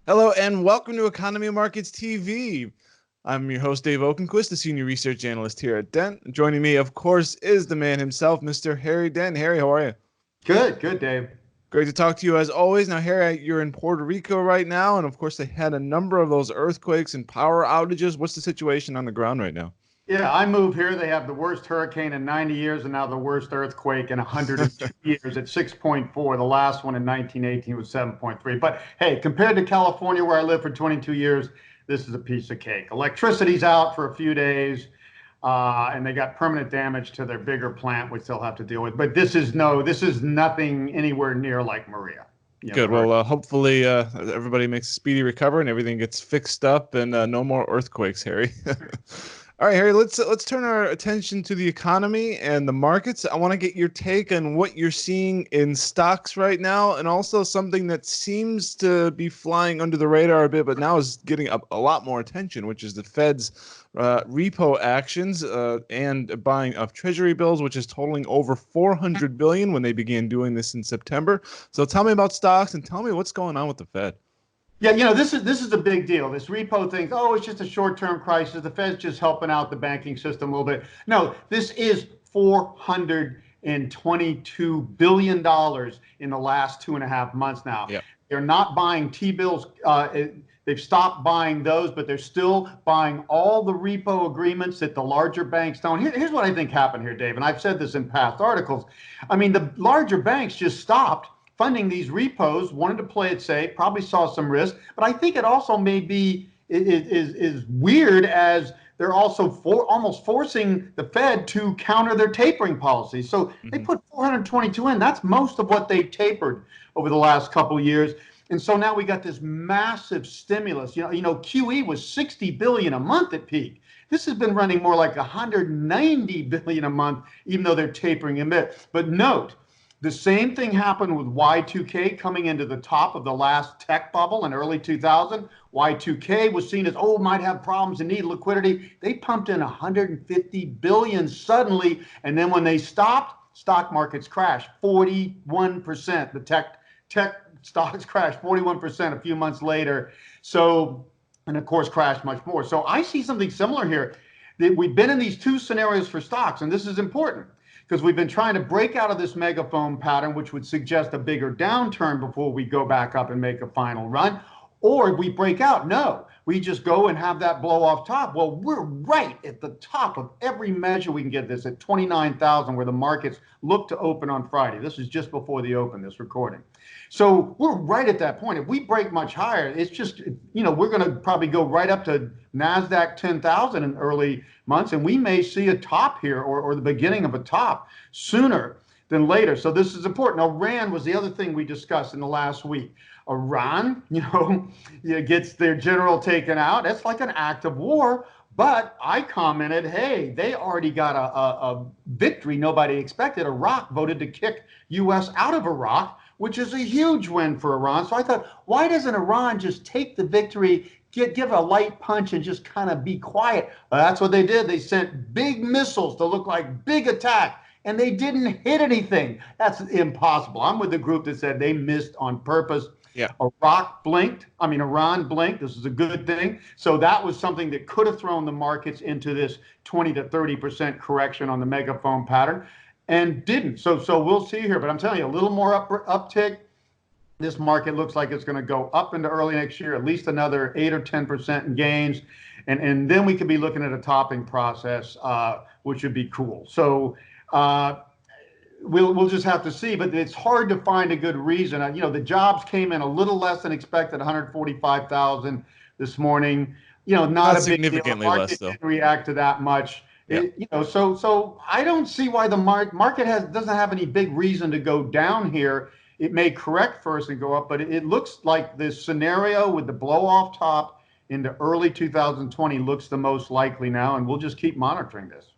Hello and welcome to Economy Markets TV. I'm your host, Dave Okenquist, the Senior Research Analyst here at Dent. Joining me, of course, is the man himself, Mr. Harry Dent. Harry, how are you? Good, Dave. Great to talk to you as always. Now, Harry, you're in Puerto Rico right now, and of course, they had a number of those earthquakes and power outages. What's the situation on the ground right now? Yeah, I moved here. They have the worst hurricane in 90 years and now the worst earthquake in 102 years at 6.4. The last one in 1918 was 7.3. But hey, compared to California, where I lived for 22 years, this is a piece of cake. Electricity's out for a few days, and they got permanent damage to their bigger plant, which they'll have to deal with. But this is nothing anywhere near like Maria. Good. The Well, hopefully, everybody makes a speedy recovery and everything gets fixed up, and no more earthquakes, Harry. All right, Harry. Let's turn our attention to the economy and the markets. I want to get your take on what you're seeing in stocks right now, and also something that seems to be flying under the radar a bit, but now is getting a lot more attention, which is the Fed's repo actions and buying of Treasury bills, which is totaling over 400 billion when they began doing this in September. So tell me about stocks and tell me what's going on with the Fed. Yeah, this is a big deal. This repo thing, oh, it's just a short-term crisis. The Fed's just helping out the banking system a little bit. No, this is $422 billion in the last 2.5 months now. Yeah. They're not buying T-bills. They've stopped buying those, but they're still buying all the repo agreements that the larger banks don't. Here's what I think happened here, Dave, and I've said this in past articles. I mean, the larger banks just stopped funding these repos, wanted to play it safe, probably saw some risk, but I think it also may be is weird as they're also almost forcing the Fed to counter their tapering policy. So they Mm-hmm. put 422 in. That's most of what they tapered over the last couple of years. And so now we got this massive stimulus. QE was 60 billion a month at peak. This has been running more like 190 billion a month, even though they're tapering a bit. But note, the same thing happened with Y2K coming into the top of the last tech bubble in early 2000. Y2K was seen as, oh, might have problems and need liquidity. They pumped in 150 billion suddenly. And then when they stopped, stock markets crashed 41%. The tech stocks crashed 41% a few months later. So, and of course, crashed much more. So I see something similar here. That we've been in these two scenarios for stocks, and this is important because we've been trying to break out of this megaphone pattern, which would suggest a bigger downturn before we go back up and make a final run. Or we break out. No, we just go and have that blow off top. Well, we're right at the top of every measure we can get this at 29,000, where the markets look to open on Friday. This is just before the open, this recording. So we're right at that point. If we break much higher, it's just, we're going to probably go right up to NASDAQ 10,000 in early months, and we may see a top here or the beginning of a top sooner than later. So this is important. Now, Iran was the other thing we discussed in the last week. Iran, gets their general taken out. That's like an act of war. But I commented, hey, they already got a victory nobody expected. Iraq voted to kick U.S. out of Iraq, which is a huge win for Iran. So I thought, why doesn't Iran just take the victory, give a light punch, and just kind of be quiet? Well, that's what they did. They sent big missiles to look like big attack, and they didn't hit anything. That's impossible. I'm with the group that said they missed on purpose. Yeah. Iran blinked. This is a good thing. So that was something that could have thrown the markets into this 20 to 30% correction on the megaphone pattern and didn't. So we'll see here. But I'm telling you, a little more uptick. This market looks like it's going to go up into early next year, at least another 8 or 10% in gains. And then we could be looking at a topping process, which would be cool. So we'll just have to see, but it's hard to find a good reason. The jobs came in a little less than expected, 145,000 this morning. Not Not a big deal. The significantly less, market though. didn't react to that much. Yeah. So I don't see why the market doesn't have any big reason to go down here. It may correct first and go up, but it looks like this scenario with the blow off top into early 2020 looks the most likely now, and we'll just keep monitoring this.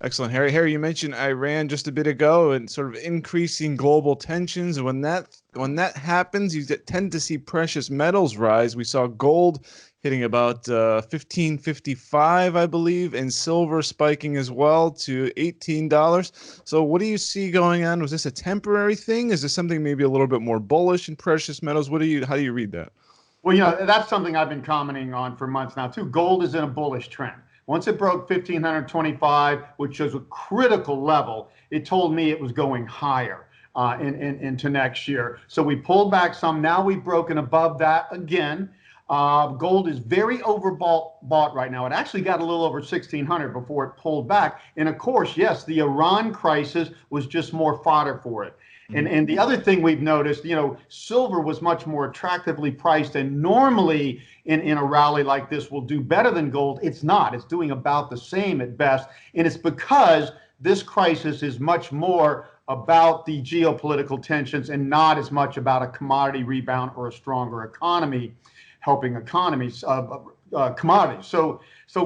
Excellent, Harry. Harry, you mentioned Iran just a bit ago and sort of increasing global tensions. And when that happens, you tend to see precious metals rise. We saw gold hitting about 1555, I believe, and silver spiking as well to $18. So what do you see going on? Was this a temporary thing? Is this something maybe a little bit more bullish in precious metals? How do you read that? Well, that's something I've been commenting on for months now too. Gold is in a bullish trend. Once it broke 1,525, which is a critical level, it told me it was going higher into next year. So we pulled back some. Now we've broken above that again. Gold is very overbought right now. It actually got a little over 1,600 before it pulled back. And of course, yes, the Iran crisis was just more fodder for it. And the other thing we've noticed, silver was much more attractively priced, and normally in a rally like this will do better than gold. It's not. It's doing about the same at best. And it's because this crisis is much more about the geopolitical tensions and not as much about a commodity rebound or a stronger economy helping commodities. So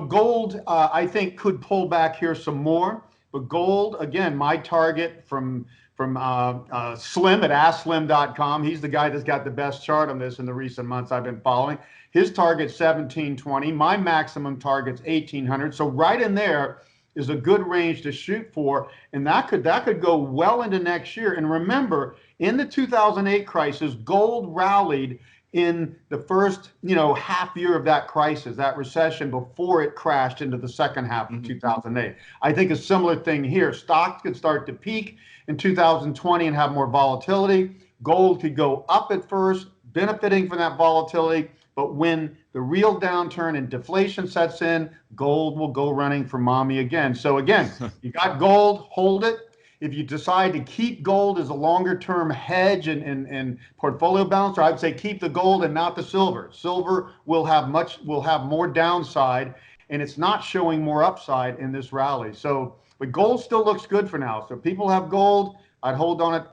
gold, I think, could pull back here some more. But gold, again, my target from Slim at AskSlim.com. He's the guy that's got the best chart on this in the recent months I've been following. His target's 1720. My maximum target's 1800. So right in there is a good range to shoot for, and that could go well into next year. And remember, in the 2008 crisis, gold rallied in the first half year of that crisis, that recession, before it crashed into the second half of 2008. I think a similar thing here. Stocks could start to peak in 2020 and have more volatility. Gold could go up at first, benefiting from that volatility, but when the real downturn and deflation sets in, gold will go running for mommy again. So again, you got gold, hold it. If you decide to keep gold as a longer-term hedge and portfolio balancer, I'd say keep the gold and not the silver. Silver will have more downside, and it's not showing more upside in this rally. So, but gold still looks good for now. So people have gold. I'd hold on it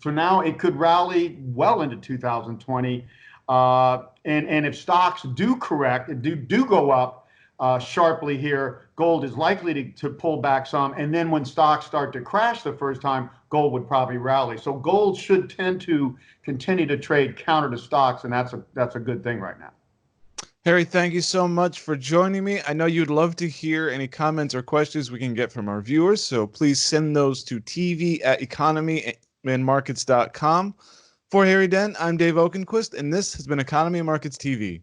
for now. It could rally well into 2020, and if stocks do correct, do go up sharply here, gold is likely to pull back some. And then when stocks start to crash the first time, gold would probably rally. So gold should tend to continue to trade counter to stocks, and that's a good thing right now. Harry, thank you so much for joining me. I know you'd love to hear any comments or questions we can get from our viewers, so please send those to tv@economyandmarkets.com. For Harry Dent, I'm Dave Oakenquist, and this has been Economy and Markets TV.